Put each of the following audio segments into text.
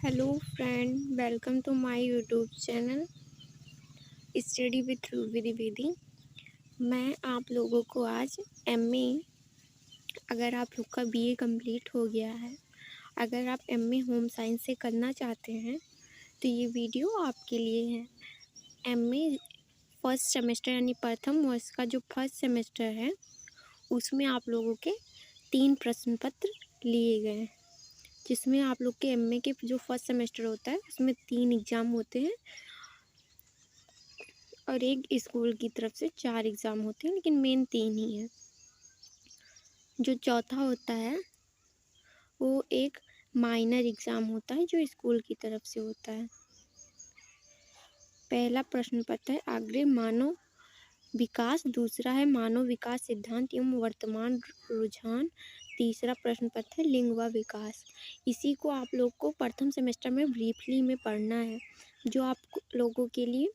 Hello friend, welcome to my YouTube channel study with Ruby Dwivedi. मैं आप लोगों को आज एमए, अगर आप लोग का बीए कंप्लीट हो गया है, अगर आप एमए होम साइंस से करना चाहते हैं तो ये वीडियो आपके लिए है। एमए फर्स्ट सेमेस्टर यानी प्रथम वर्ष का जो फर्स्ट सेमेस्टर है उसमें आप लोगों के 3 प्रश्न पत्र लिए गए हैं, जिसमें आप लोग के एमए के जो फर्स्ट सेमेस्टर होता है उसमें 3 एग्ज़ाम होते हैं और एक स्कूल की तरफ से 4 एग्ज़ाम होते हैं, लेकिन मेन 3 ही है। जो चौथा होता है वो एक माइनर एग्ज़ाम होता है जो स्कूल की तरफ से होता है। पहला प्रश्न पत्र है आग्रह मानव विकास, दूसरा है मानव विकास सिद्धांत एवं वर्तमान रुझान, तीसरा प्रश्न पत्र है लिंग व विकास। इसी को आप लोग को प्रथम सेमेस्टर में ब्रीफली में पढ़ना है, जो आप लोगों के लिए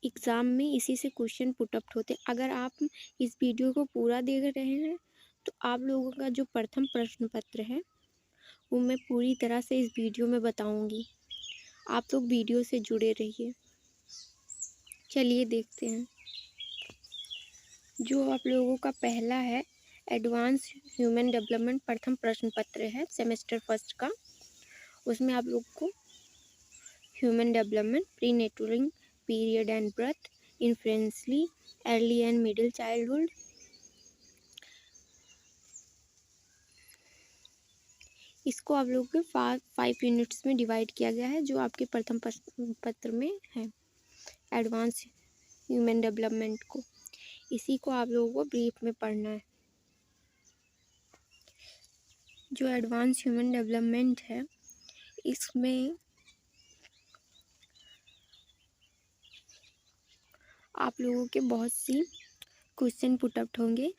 एग्ज़ाम में इसी से क्वेश्चन पुट अप होते हैं। अगर आप इस वीडियो को पूरा देख रहे हैं तो आप लोगों का जो प्रथम प्रश्न पत्र है वो मैं पूरी तरह से इस वीडियो में बताऊंगी। आप लोग वीडियो से जुड़े रहिए। चलिए देखते हैं। जो आप लोगों का पहला है एडवांस ह्यूमन डेवलपमेंट प्रथम प्रश्न पत्र है सेमेस्टर फर्स्ट का। उसमें आप लोग को human development, prenatal period and birth, infancy, early and middle childhood, इसको आप लोग के 5 यूनिट्स में डिवाइड किया गया है, जो आपके प्रथम पत्र में है एडवांस ह्यूमन डेवलपमेंट को। इसी को आप लोगों को ब्रीफ में पढ़ना है। जो एडवांस ह्यूमन डेवलपमेंट है इसमें आप लोगों के बहुत सी क्वेश्चन पुट अप होंगे।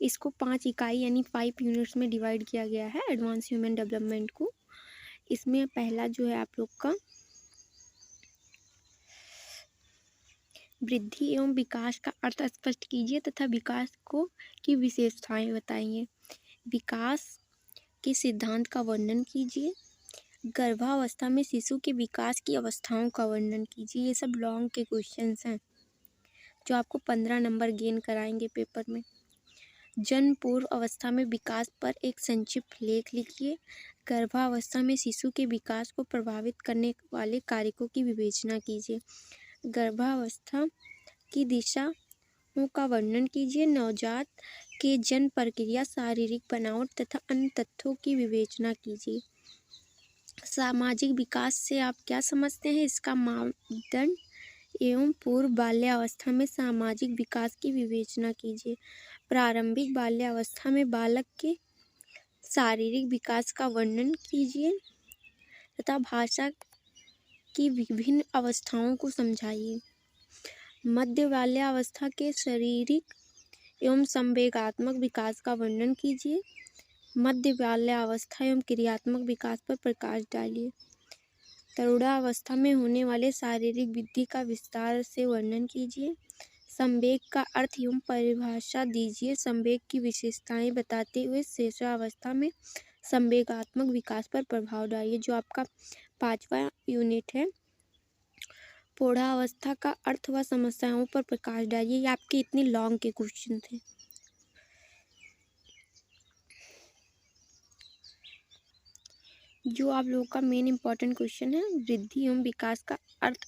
इसको 5 इकाई यानी 5 यूनिट्स में डिवाइड किया गया है एडवांस ह्यूमन डेवलपमेंट को। इसमें पहला जो है आप लोग का वृद्धि एवं विकास का अर्थ स्पष्ट कीजिए तथा विकास को की विशेषताएं बताइए। विकास के सिद्धांत का वर्णन कीजिए। गर्भावस्था में शिशु के विकास की अवस्थाओं का वर्णन कीजिए। ये सब लॉन्ग के क्वेश्चंस हैं जो आपको 15 नंबर गेन कराएंगे पेपर में। जन्म पूर्व अवस्था में विकास पर एक संक्षिप्त लेख लिखिए। गर्भावस्था में शिशु के विकास को प्रभावित करने वाले कारकों की विवेचना कीजिए। गर्भावस्था की दिशाओं का वर्णन कीजिए। नवजात के जन्म प्रक्रिया, शारीरिक बनावट तथा अन्य तथ्यों की विवेचना कीजिए। सामाजिक विकास से आप क्या समझते हैं, इसका मापदंड एवं पूर्व बाल्यावस्था में सामाजिक विकास की विवेचना कीजिए। प्रारंभिक बाल्यावस्था में बालक के शारीरिक विकास का वर्णन कीजिए तथा भाषा की विभिन्न अवस्थाओं को समझाइए। मध्य बाल्यावस्था के शारीरिक एवं संवेगात्मक विकास का वर्णन कीजिए। मध्य बाल्यावस्था एवं क्रियात्मक विकास पर प्रकाश डालिए। तरुणावस्था में होने वाले शारीरिक वृद्धि का विस्तार से वर्णन कीजिए। संवेग का अर्थ एवं परिभाषा दीजिए। संवेग की विशेषताएं बताते हुए शिशुअवस्था में संवेगात्मक विकास पर प्रभाव डालिए। जो आपका 5वां यूनिट है प्रौढ़ावस्था का अर्थ व समस्याओं पर प्रकाश डालिए। ये आपके इतने लॉन्ग के क्वेश्चन थे। जो आप लोगों का मेन इंपॉर्टेंट क्वेश्चन है वृद्धि एवं विकास का अर्थ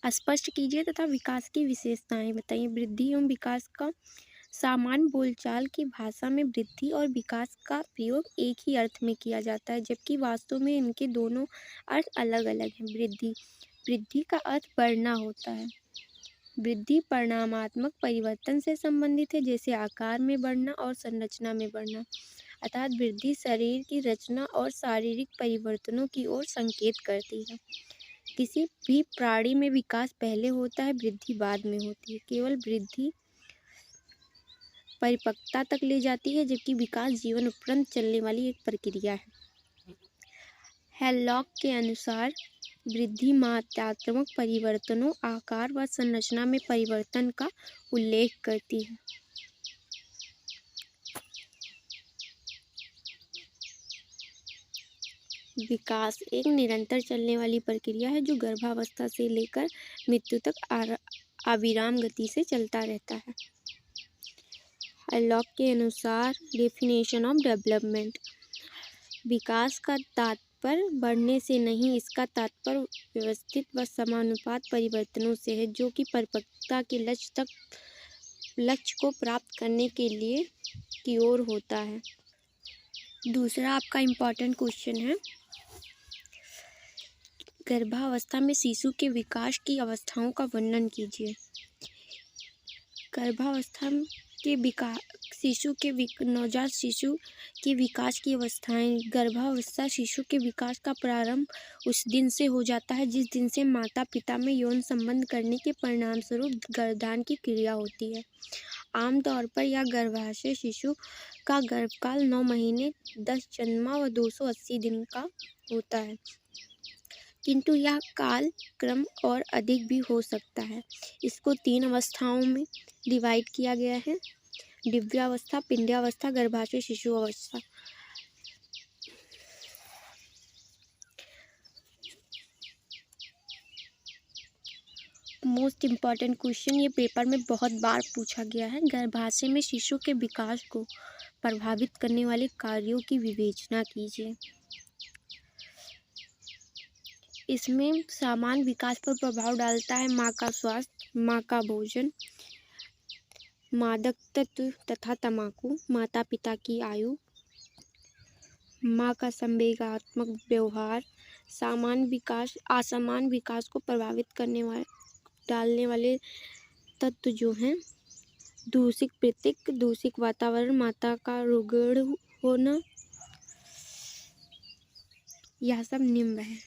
स्पष्ट कीजिए तथा विकास की विशेषताएं बताइए। वृद्धि एवं विकास का सामान्य बोलचाल की भाषा में वृद्धि और विकास का प्रयोग एक ही अर्थ में किया जाता है, जबकि वास्तव में इनके दोनों अर्थ अलग अलग हैं। वृद्धि का अर्थ बढ़ना होता है। वृद्धि परिणामात्मक परिवर्तन से संबंधित है, जैसे आकार में बढ़ना और संरचना में बढ़ना। अर्थात वृद्धि शरीर की रचना और शारीरिक परिवर्तनों की ओर संकेत करती है। किसी भी प्राणी में विकास पहले होता है, वृद्धि बाद में होती है। केवल वृद्धि परिपक्वता तक ले जाती है, जबकि विकास जीवन उपरांत चलने वाली एक प्रक्रिया है। हैवलॉक के अनुसार वृद्धि मात्रात्मक परिवर्तनों, आकार व संरचना में परिवर्तन का उल्लेख करती है। विकास एक निरंतर चलने वाली प्रक्रिया है जो गर्भावस्था से लेकर मृत्यु तक अविराम गति से चलता रहता है। लॉक के अनुसार डेफिनेशन ऑफ डेवलपमेंट, विकास का तात्पर्य बढ़ने से नहीं, इसका तात्पर्य व्यवस्थित व समानुपात परिवर्तनों से है जो कि परिपक्वता के लक्ष्य को प्राप्त करने के लिए की ओर होता है। दूसरा आपका इम्पोर्टेंट क्वेश्चन है, गर्भावस्था में शिशु के विकास की अवस्थाओं का वर्णन कीजिए। गर्भावस्था के नवजात शिशु के विकास की अवस्थाएं। गर्भावस्था शिशु के विकास का प्रारंभ उस दिन से हो जाता है जिस दिन से माता पिता में यौन संबंध करने के परिणामस्वरूप गर्भाधान की क्रिया होती है। आमतौर पर यह गर्भाशय शिशु का गर्भकाल 9 महीने 10 जन्मा व 280 दिन का होता है, किंतु यह काल क्रम और अधिक भी हो सकता है। इसको 3 अवस्थाओं में डिवाइड किया गया है, दिव्यावस्था, पिंड्यावस्था, गर्भाशय शिशु अवस्था। मोस्ट इम्पॉर्टेंट क्वेश्चन, ये पेपर में बहुत बार पूछा गया है। गर्भाशय में शिशु के विकास को प्रभावित करने वाले कार्यों की विवेचना कीजिए। इसमें सामान्य विकास पर प्रभाव डालता है माँ का स्वास्थ्य, माँ का भोजन, मादक तत्व तथा तंबाकू, माता पिता की आयु, माँ का संवेगात्मक व्यवहार। असामान्य विकास को प्रभावित डालने वाले तत्व जो हैं, दूषित पृथक, दूषित वातावरण, माता का रुग्ण होना, यह सब निम्न है।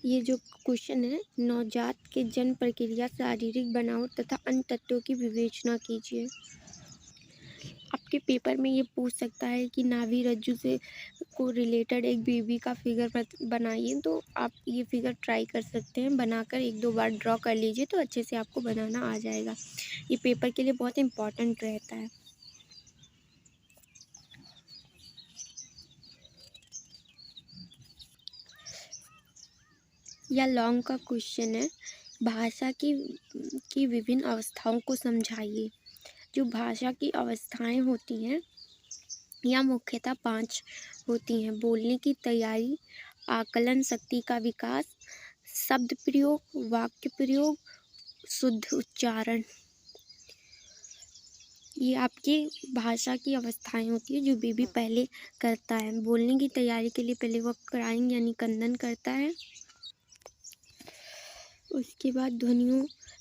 ये जो क्वेश्चन है, नवजात के जन्म प्रक्रिया, शारीरिक बनावट तथा अन्य तत्वों की विवेचना कीजिए। आपके पेपर में ये पूछ सकता है कि नाभि रज्जु से को रिलेटेड एक बेबी का फिगर बनाइए, तो आप ये फिगर ट्राई कर सकते हैं। बनाकर 1-2 बार ड्रॉ कर लीजिए तो अच्छे से आपको बनाना आ जाएगा। ये पेपर के लिए बहुत इम्पोर्टेंट रहता है। या लॉन्ग का क्वेश्चन है, भाषा की विभिन्न अवस्थाओं को समझाइए। जो भाषा की अवस्थाएं होती हैं यह मुख्यतः 5 होती हैं: बोलने की तैयारी, आकलन शक्ति का विकास, शब्द प्रयोग, वाक्य प्रयोग, शुद्ध उच्चारण। ये आपकी भाषा की अवस्थाएं होती है जो बेबी पहले करता है। बोलने की तैयारी के लिए पहले वह क्राइंग यानी क्रंदन करता है। उसके बाद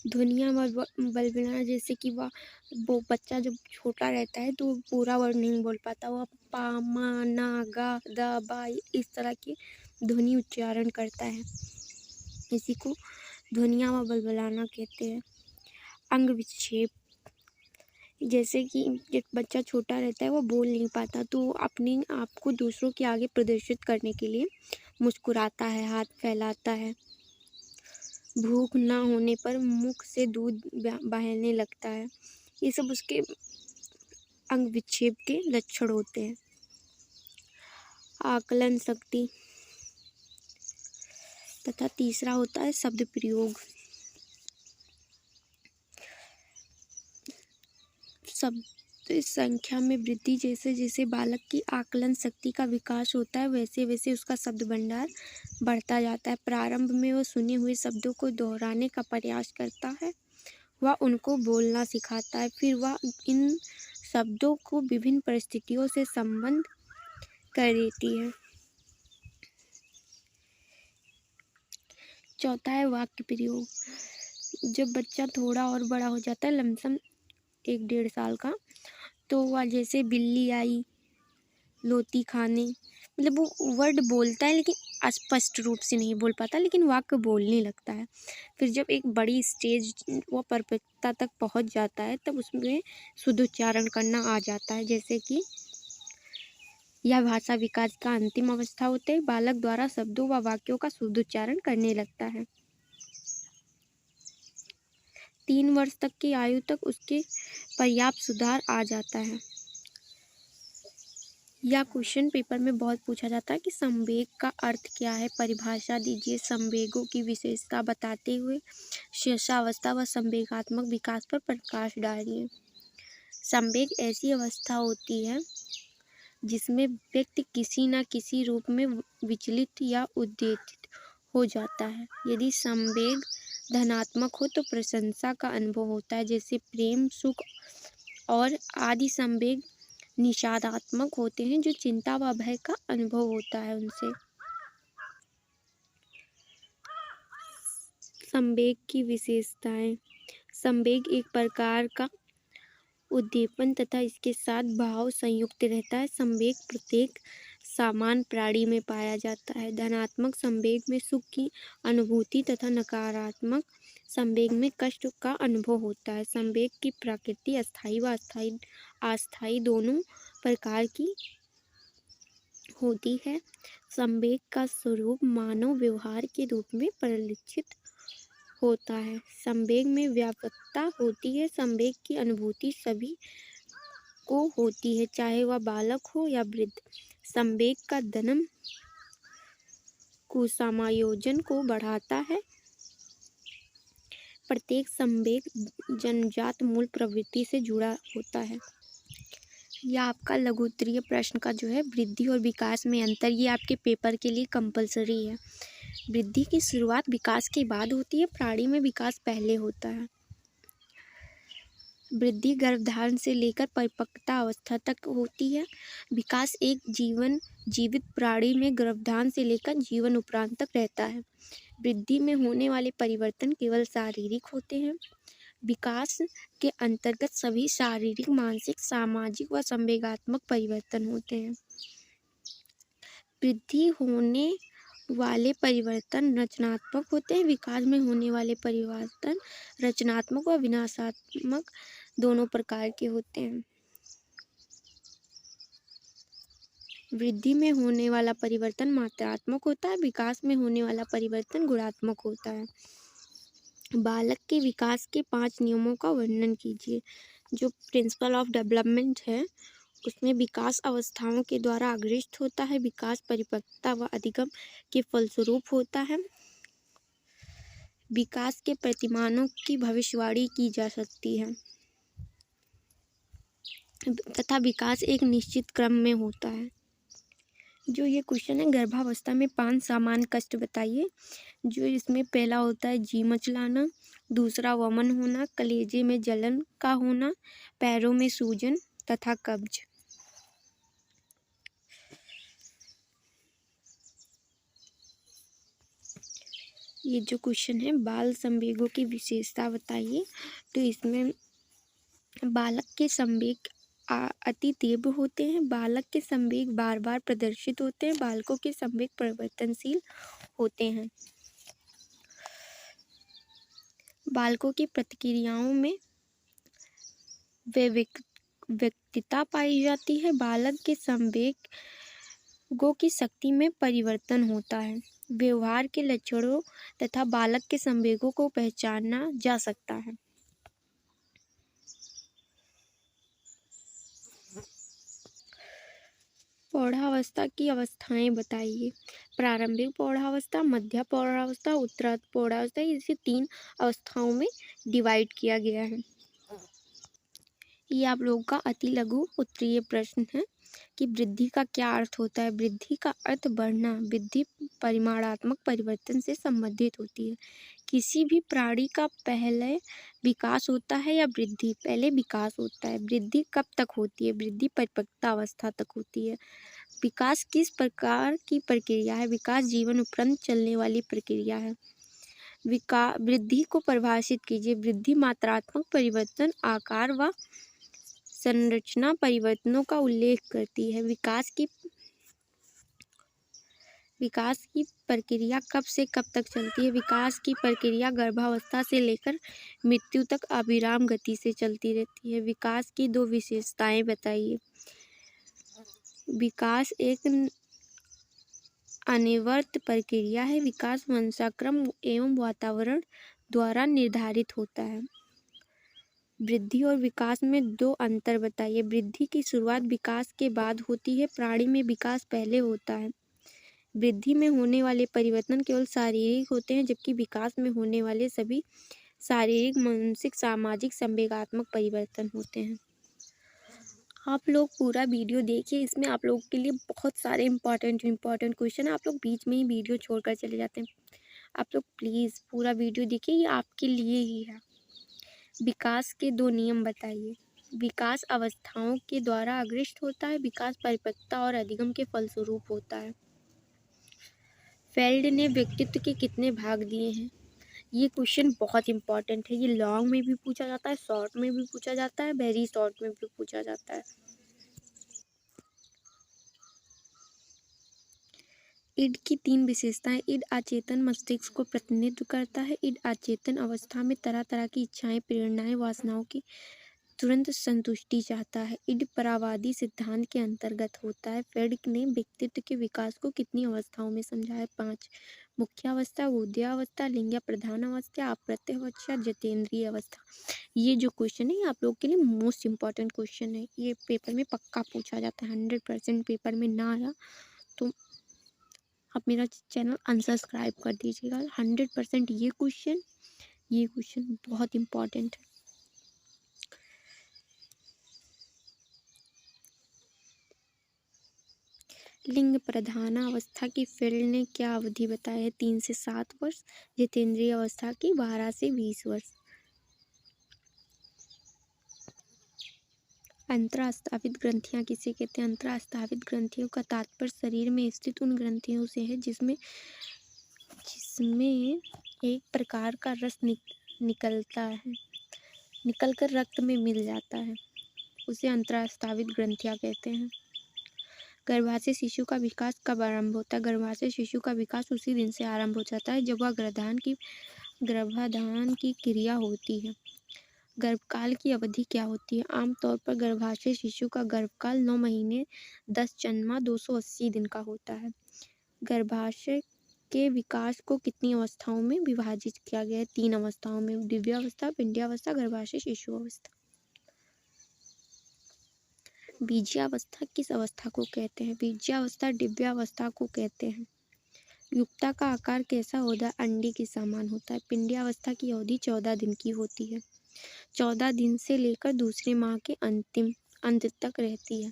ध्वनियाँ बलबलाना, जैसे कि वो बच्चा जब छोटा रहता है तो पूरा वर्ड नहीं बोल पाता, वह पा, मा, ना, गा, दा, बा इस तरह की ध्वनि उच्चारण करता है। इसी को ध्वनियाँ व बलबलाना कहते हैं। अंग विक्षेप, जैसे कि जब बच्चा छोटा रहता है वो बोल नहीं पाता तो अपने आप को दूसरों के आगे प्रदर्शित करने के लिए मुस्कुराता है, हाथ फैलाता है। भूख ना होने पर मुख से दूध बहने लगता है। ये सब उसके अंग विक्षेप के लक्षण होते हैं। आकलन शक्ति तथा तीसरा होता है शब्द प्रयोग। शब्द संख्या में वृद्धि, जैसे जैसे बालक की आकलन शक्ति का विकास होता है वैसे वैसे उसका शब्द भंडार बढ़ता जाता है। प्रारंभ में वह सुने हुए शब्दों को दोहराने का प्रयास करता है, वह उनको बोलना सिखाता है, फिर वह इन शब्दों को विभिन्न परिस्थितियों से संबंध कर देती है। चौथा है वाक्य प्रयोग। जब बच्चा थोड़ा और बड़ा हो जाता है, लमसम 1-1.5 साल का, तो वह जैसे बिल्ली आई, लोती खाने, मतलब वो वर्ड बोलता है लेकिन स्पष्ट रूप से नहीं बोल पाता, लेकिन वाक्य बोलने लगता है। फिर जब एक बड़ी स्टेज वो परिपक्वता तक पहुंच जाता है तब उसमें शुद्ध उच्चारण करना आ जाता है। जैसे कि यह भाषा विकास का अंतिम अवस्था होते है। बालक द्वारा शब्दों व वाक्यों का शुद्ध उच्चारण करने लगता है। 3 वर्ष तक की आयु तक उसके पर्याप्त सुधार आ जाता है। या क्वेश्चन पेपर में बहुत पूछा जाता है कि संवेग का अर्थ क्या है, परिभाषा दीजिए। संवेगों की विशेषता बताते हुए शेषावस्था व संवेगात्मक विकास पर प्रकाश डालिए। संवेग ऐसी अवस्था होती है जिसमें व्यक्ति किसी न किसी रूप में विचलित या उद्वेलित हो जाता है। यदि संवेग धनात्मक हो तो प्रशंसा का अनुभव होता है, जैसे प्रेम, सुख और आदि संवेग निषेधात्मक होते हैं, जो चिंता व भय का अनुभव होता है उनसे। संवेग की विशेषताएं। संवेग एक प्रकार का उद्दीपन तथा इसके साथ भाव संयुक्त रहता है। संवेग प्रत्येक सामान्य प्राणी में पाया जाता है। धनात्मक संवेग में सुख की अनुभूति तथा नकारात्मक संवेग में कष्ट का अनुभव होता है। संवेग की प्रकृति अस्थायी व अस्थायी दोनों प्रकार की होती है। संवेग का स्वरूप मानव व्यवहार के रूप में परिलक्षित होता है। संवेग में व्यापकता होती है। संवेग की अनुभूति सभी को होती है, चाहे वह बालक हो या वृद्ध। संवेग का जन्म कुसमायोजन को बढ़ाता है। प्रत्येक संवेग जन्मजात मूल प्रवृत्ति से जुड़ा होता है। यह आपका लघु उत्तरीय प्रश्न का जो है वृद्धि और विकास में अंतर, ये आपके पेपर के लिए कंपलसरी है। वृद्धि की शुरुआत विकास के बाद होती है, प्राणी में विकास पहले होता है। वृद्धि गर्भधारण से लेकर परिपक्वता अवस्था तक होती है। विकास एक जीवित प्राणी में गर्भधारण से लेकर जीवन उपरांत तक रहता है। वृद्धि में होने वाले परिवर्तन केवल शारीरिक होते हैं। विकास के अंतर्गत सभी शारीरिक, मानसिक, सामाजिक व संवेगात्मक परिवर्तन होते हैं। वृद्धि होने वाले परिवर्तन रचनात्मक होते हैं। विकास में होने वाले परिवर्तन रचनात्मक व विनाशात्मक दोनों प्रकार के होते हैं। वृद्धि में होने वाला परिवर्तन मात्रात्मक होता है। विकास में होने वाला परिवर्तन गुणात्मक होता है। बालक के विकास के 5 नियमों का वर्णन कीजिए। जो प्रिंसिपल ऑफ डेवलपमेंट है उसमें विकास अवस्थाओं के द्वारा अग्रसित होता है। विकास परिपक्वता व अधिगम के फलस्वरूप होता है। विकास के प्रतिमानों की भविष्यवाणी की जा सकती है तथा विकास एक निश्चित क्रम में होता है। जो ये क्वेश्चन है, गर्भावस्था में 5 सामान्य कष्ट बताइए। जो इसमें पहला होता है जी मचलाना, दूसरा वमन होना, कलेजे में जलन का होना, पैरों में सूजन तथा कब्ज। ये जो क्वेश्चन है, बाल संवेगों की विशेषता बताइए। तो इसमें बालक के संवेग अति तीव्र होते हैं। बालक के संवेग बार बार प्रदर्शित होते हैं। बालकों के संवेग परिवर्तनशील होते हैं। बालकों की प्रतिक्रियाओं में व्यक्तिता पाई जाती है। बालक के संवेगों की शक्ति में परिवर्तन होता है। व्यवहार के लक्षणों तथा बालक के संवेगों को पहचाना जा सकता है। पौढ़ावस्था की अवस्थाएं बताइए। प्रारंभिक पौढ़ावस्था, मध्य पौढ़ावस्था, उत्तरार्ध पौढ़ावस्था, इसे 3 अवस्थाओं में डिवाइड किया गया है। ये आप लोगों का अति लघु उत्तरीय प्रश्न है कि वृद्धि का क्या अर्थ होता है। वृद्धि का अर्थ बढ़ना। वृद्धि परिमाणात्मक परिवर्तन से संबंधित होती है। किसी भी प्राणी का पहले विकास होता है या वृद्धि पहले विकास होता है। वृद्धि कब तक होती है? वृद्धि परिपक्वता अवस्था तक होती है। विकास किस प्रकार की प्रक्रिया है? विकास जीवन उपरांत चलने वाली प्रक्रिया है। वृद्धि को परिभाषित कीजिए। वृद्धि मात्रात्मक परिवर्तन, आकार व संरचना परिवर्तनों का उल्लेख करती है। विकास की प्रक्रिया कब से कब तक चलती है? विकास की प्रक्रिया गर्भावस्था से लेकर मृत्यु तक अविराम गति से चलती रहती है। विकास की 2 विशेषताएं बताइए। विकास एक अनिवर्त प्रक्रिया है। विकास वंशाक्रम एवं वातावरण द्वारा निर्धारित होता है। वृद्धि और विकास में दो अंतर बताइए। वृद्धि की शुरुआत विकास के बाद होती है, प्राणी में विकास पहले होता है। वृद्धि में होने वाले परिवर्तन केवल शारीरिक होते हैं, जबकि विकास में होने वाले सभी शारीरिक, मानसिक, सामाजिक, संवेगात्मक परिवर्तन होते हैं। आप लोग पूरा वीडियो देखिए, इसमें आप लोगों के लिए बहुत सारे इंपॉर्टेंट क्वेश्चन है। आप लोग बीच में ही वीडियो छोड़कर चले जाते हैं। आप लोग प्लीज़ पूरा वीडियो देखिए, ये आपके लिए ही है। विकास के दो नियम बताइए। विकास अवस्थाओं के द्वारा अग्रस्त होता है। विकास परिपक्वता और अधिगम के फलस्वरूप होता है। फेल्ड ने व्यक्तित्व के कितने भाग दिए हैं? ये क्वेश्चन बहुत इंपॉर्टेंट है। ये लॉन्ग में भी पूछा जाता है, शॉर्ट में भी पूछा जाता है, वेरी शॉर्ट में भी पूछा जाता है। ईड की 3 विशेषताएं। ईड अचेतन मस्तिष्क को प्रतिनिधित्व करता है। ईड अचेतन अवस्था में तरह तरह की इच्छाएं, प्रेरणाएं, वासनाओं की तुरंत संतुष्टि चाहता है। ईड परावादी सिद्धांत के अंतर्गत होता है। फ्रेड ने व्यक्तित्व के विकास को कितनी अवस्थाओं में समझा है? 5। मुख्यावस्था, बोध्यावस्था, लिंग प्रधान अवस्था, अप्रत्यय अवस्था, जितेंद्रिय अवस्था। ये जो क्वेश्चन है, ये आप लोगों के लिए मोस्ट इम्पॉर्टेंट क्वेश्चन है। ये पेपर में पक्का पूछा जाता है। 100% पेपर में ना आया तो आप मेरा चैनल अनसब्सक्राइब कर दीजिएगा। 100% ये क्वेश्चन बहुत इम्पॉर्टेंट है। लिंग प्रधान अवस्था की फील्ड ने क्या अवधि बताई है? 3 से 7 वर्ष। जितेंद्रिय अवस्था की 12 से 20 वर्ष। अंतरास्तावित ग्रंथियां किसे कहते हैं? अंतरास्तावित ग्रंथियों का तात्पर्य शरीर में स्थित उन ग्रंथियों से है जिसमें एक प्रकार का रस निकलकर रक्त में मिल जाता है, उसे अंतरास्तावित ग्रंथियां कहते हैं। गर्भाशय शिशु का विकास कब आरंभ होता है? गर्भाशय शिशु का विकास उसी दिन से आरंभ हो जाता है जब वह गर्भाधान की क्रिया होती है। गर्भकाल की अवधि क्या होती है? आमतौर पर गर्भाशय शिशु का गर्भकाल 9 महीने 10 जन्मा 280 दिन का होता है। गर्भाशय के विकास को कितनी अवस्थाओं में विभाजित किया गया है? 3 अवस्थाओं में। दिव्यावस्था, पिंड्यावस्था, गर्भाशय शिशु अवस्था। बीजावस्था किस अवस्था को कहते हैं? बीजावस्था दिव्यावस्था को कहते हैं। युक्ता का आकार कैसा होता है? अंडे के समान होता है। पिंड्यावस्था की अवधि 14 दिन की होती है। 14 दिन से लेकर दूसरे माह के अंत तक रहती है।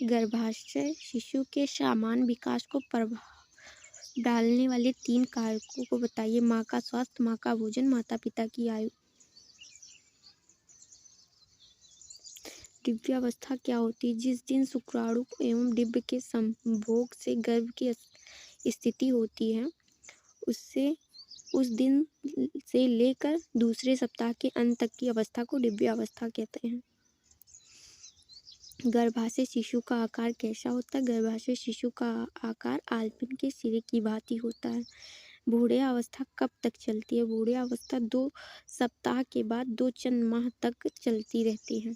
गर्भाशय शिशु के समान विकास को प्रभाव डालने वाले 3 कारकों को बताइए। माँ का स्वास्थ्य, माँ का भोजन, माता पिता की आयु। दिव्यावस्था क्या होती है? जिस दिन शुक्राणु एवं डिंब के संभोग से गर्भ की स्थिति होती है, उस दिन से लेकर दूसरे सप्ताह के अंत तक की अवस्था को दिव्यावस्था कहते हैं। गर्भाशय शिशु का आकार कैसा होता है? गर्भाशय शिशु का आकार आलपिन के सिरे की भांति होता है। बूढ़े अवस्था कब तक चलती है? बूढ़े अवस्था 2 सप्ताह के बाद 2 चंद माह तक चलती रहती है।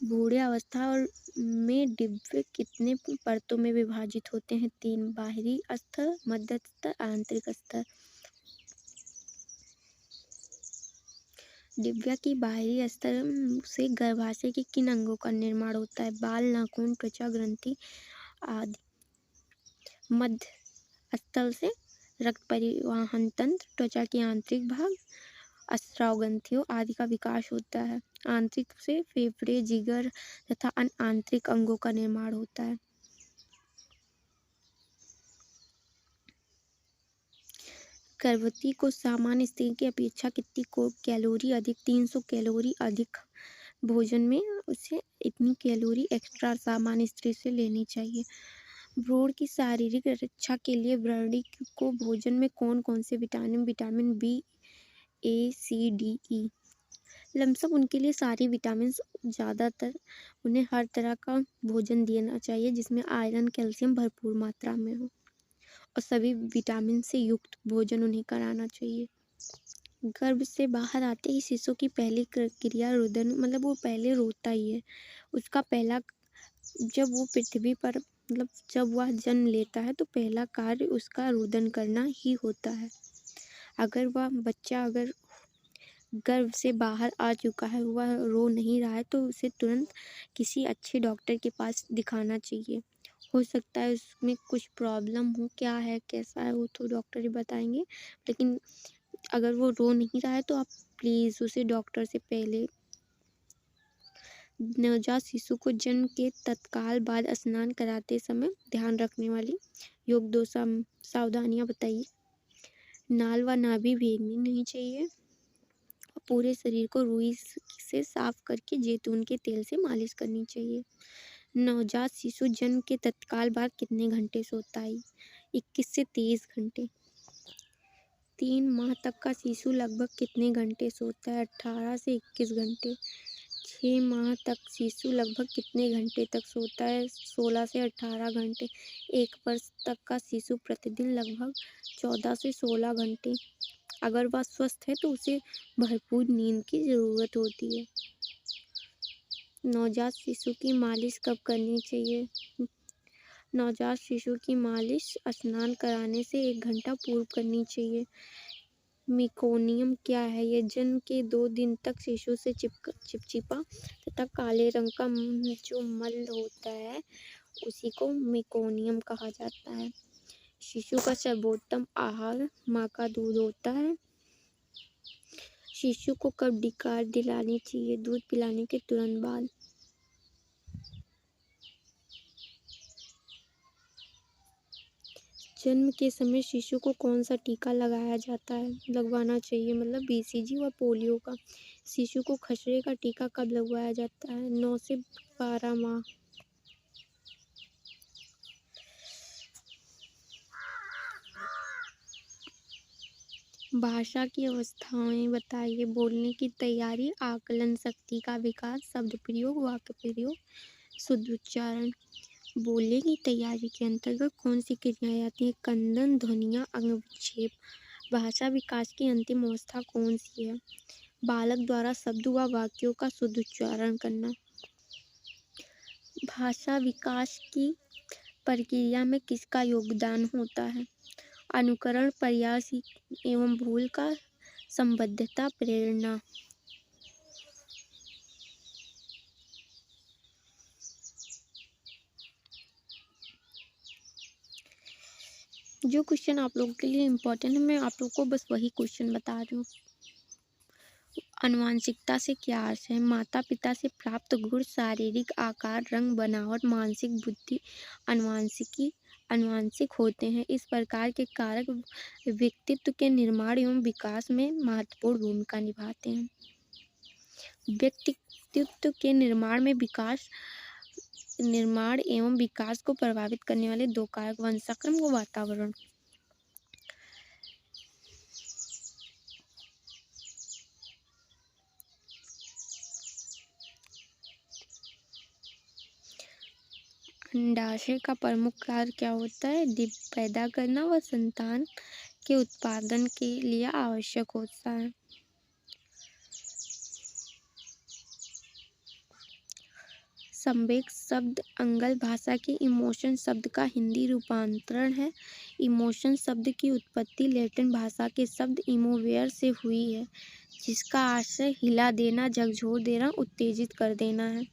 बूढ़े अवस्था में डिंब कितने परतों में विभाजित होते हैं? 3। बाहरी स्तर, मध्य स्तर, आंतरिक स्तर। डिंब की बाहरी स्तर से गर्भाशय के किन अंगों का निर्माण होता है? बाल, नाखून, त्वचा, ग्रंथि आदि। मध्य स्तर से रक्त परिवहन तंत्र, त्वचा के आंतरिक भाग, स्राव ग्रंथियों आदि का विकास होता है। आंतरिक से फेफड़े, जिगर तथा अन्य आंतरिक अंगों का निर्माण होता है। गर्भवती को सामान्य स्त्री की अपेक्षा कितनी कैलोरी अधिक? 300 कैलोरी अधिक भोजन में उसे इतनी कैलोरी एक्स्ट्रा सामान्य स्त्री से लेनी चाहिए। भ्रूण की शारीरिक रक्षा के लिए व्रणी को भोजन में कौन कौन से विटामिन बी, ए, सी, डी, ई। लमसम उनके लिए सारी विटामिन, ज़्यादातर उन्हें हर तरह का भोजन देना चाहिए जिसमें आयरन, कैल्शियम भरपूर मात्रा में हो, और सभी विटामिन से युक्त भोजन उन्हें कराना चाहिए। गर्भ से बाहर आते ही शिशु की पहली क्रिया रुदन, मतलब वो पहले रोता ही है। उसका पहला, जब वो पृथ्वी पर, मतलब जब वह जन्म लेता है तो पहला कार्य उसका रुदन करना ही होता है। अगर वह बच्चा अगर गर्भ से बाहर आ चुका है, वह रो नहीं रहा है, तो उसे तुरंत किसी अच्छे डॉक्टर के पास दिखाना चाहिए। हो सकता है उसमें कुछ प्रॉब्लम हो, क्या है कैसा है वो तो डॉक्टर ही बताएंगे, लेकिन अगर वो रो नहीं रहा है तो आप प्लीज़ उसे डॉक्टर से पहले नवजात शिशु को जन्म के तत्काल बाद स्नान कराते समय ध्यान रखने वाली योग दो सावधानियां बताइए। नाल व नाभि भीगनी नहीं चाहिए। पूरे शरीर को रुई से साफ करके जैतून के तेल से मालिश करनी चाहिए। नवजात शिशु जन्म के तत्काल बाद कितने घंटे सोता है? 21 से 23 घंटे। 3 माह तक का शिशु लगभग कितने घंटे सोता है? 18 से 21 घंटे। 6 माह तक शिशु लगभग कितने घंटे तक सोता है? 16 से 18 घंटे। 1 वर्ष तक का शिशु प्रतिदिन लगभग 14 से 16 घंटे। अगर वह स्वस्थ है तो उसे भरपूर नींद की ज़रूरत होती है। नवजात शिशु की मालिश कब करनी चाहिए? नवजात शिशु की मालिश स्नान कराने से 1 घंटा पूर्व करनी चाहिए। मेकोनियम क्या है? यह जन्म के 2 दिन तक शिशु से चिपचिपा तथा काले रंग का जो मल होता है उसी को मेकोनियम कहा जाता है। शिशु का सर्वोत्तम आहार माँ का दूध होता है। शिशु को कब डीकार दिलानी चाहिए? दूध पिलाने के तुरंत बाद। जन्म के समय शिशु को कौन सा टीका लगवाना चाहिए, मतलब BCG व पोलियो का। शिशु को खसरे का टीका कब लगवाया जाता है? 9 से 12 माह। भाषा की अवस्थाएं बताइए। बोलने की तैयारी, आकलन शक्ति का विकास, शब्द प्रयोग, वाक्य प्रयोग, शुद्ध उच्चारण। बोलने की तैयारी के अंतर्गत कौन सी क्रियाएं आती हैं? कंदन, ध्वनियाँ, अंगविक्षेप। भाषा विकास की अंतिम अवस्था कौन सी है? बालक द्वारा शब्द व वाक्यों का शुद्ध उच्चारण करना। भाषा विकास की प्रक्रिया में किसका योगदान होता है? अनुकरण, प्रयास एवं भूल का, संबद्धता, प्रेरणा। जो क्वेश्चन आप लोगों के लिए इम्पोर्टेंट है, मैं आप लोगों को बस वही क्वेश्चन बता रही हूँ। आनुवंशिकता से क्या अर्थ है? माता पिता से प्राप्त गुण, शारीरिक आकार, रंग, बनावट, मानसिक बुद्धि आनुवंशिक होते हैं। इस प्रकार के कारक व्यक्तित्व के निर्माण एवं विकास में महत्वपूर्ण भूमिका निभाते हैं। व्यक्तित्व के निर्माण एवं विकास को प्रभावित करने वाले 2 कारक, वंशाक्रम व वातावरण। अंडाशय का प्रमुख कार्य क्या होता है? डिंब पैदा करना व संतान के उत्पादन के लिए आवश्यक होता है। संवेग शब्द अंगल भाषा के इमोशन शब्द का हिंदी रूपांतरण है। इमोशन शब्द की उत्पत्ति लैटिन भाषा के शब्द इमोवेयर से हुई है, जिसका आशय हिला देना, झकझोर देना, उत्तेजित कर देना है।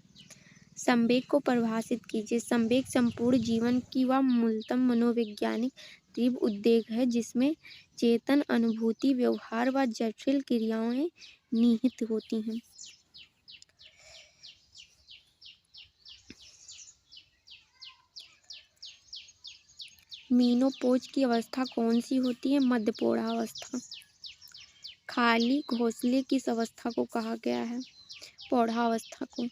संवेग को परिभाषित कीजिए। संवेग संपूर्ण जीवन की व मूलतः मनोवैज्ञानिक तीव्र उद्वेग है, जिसमें चेतन अनुभूति, व्यवहार व जटिल क्रियाएं निहित होती हैं। मीनोपोज की अवस्था कौन सी होती है? मध्य प्रौढ़ावस्था। खाली घोंसले किस अवस्था को कहा गया है? प्रौढ़ावस्था को।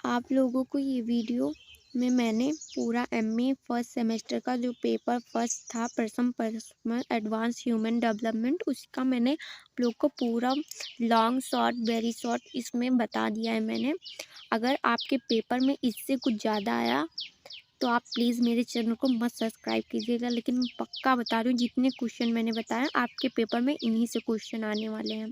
आप लोगों को ये वीडियो में मैंने पूरा MA फर्स्ट सेमेस्टर का जो पेपर फर्स्ट था, प्रथम एडवांस ह्यूमन डेवलपमेंट, उसका मैंने आप लोग को पूरा लॉन्ग शॉर्ट वेरी शॉर्ट इसमें बता दिया है मैंने। अगर आपके पेपर में इससे कुछ ज़्यादा आया तो आप प्लीज़ मेरे चैनल को मत सब्सक्राइब कीजिएगा, लेकिन मैं पक्का बता रही हूँ जितने क्वेश्चन मैंने बताया आपके पेपर में इन्हीं से क्वेश्चन आने वाले हैं।